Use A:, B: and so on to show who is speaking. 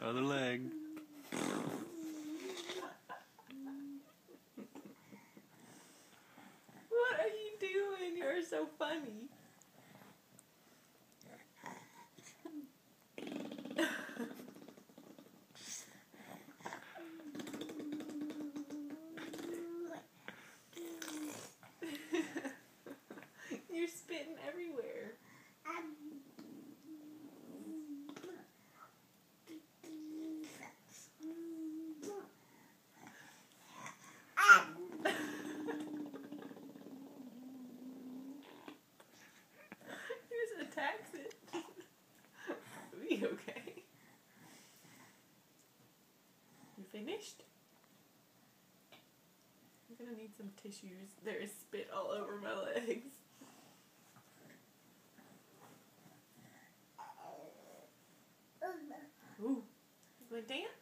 A: Other leg.
B: What are you doing? You're so funny. You're spitting everywhere. He just attacks it. Are we okay? You finished? I'm gonna need some tissues. There is spit all over my legs. Ooh, my dance.